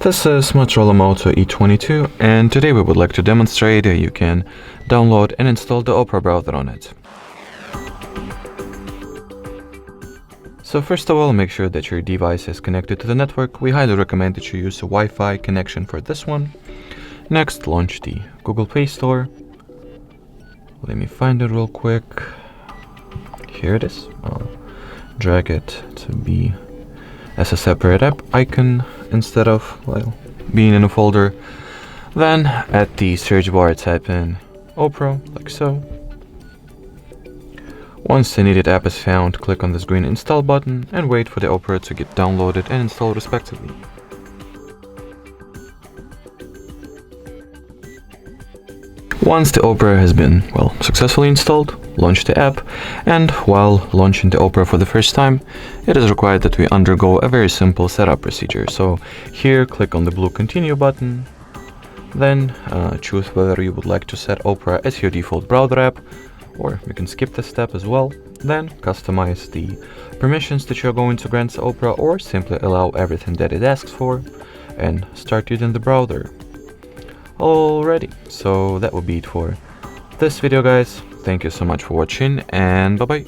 This is Motorola Moto E22, and today we would like to demonstrate how you can download and install the Opera browser on it. So first of all, make sure that your device is connected to the network. We highly recommend that you use a Wi-Fi connection for this one. Next, launch the Google Play Store. Let me find it real quick. Here it is. I'll drag it to be as a separate app icon instead of being in a folder. Then at the search bar type in Opera, like so. Once the needed app is found, click on this green install button and wait for the Opera to get downloaded and installed respectively. Once the Opera has been, successfully installed, launch the app, and while launching the Opera for the first time, it is required that we undergo a very simple setup procedure. So here, click on the blue continue button, then choose whether you would like to set Opera as your default browser app, or you can skip this step as well. Then customize the permissions that you're going to grant to Opera, or simply allow everything that it asks for, and start using the browser. Alrighty, so that will be it for this video, guys. Thank you so much for watching, and bye bye.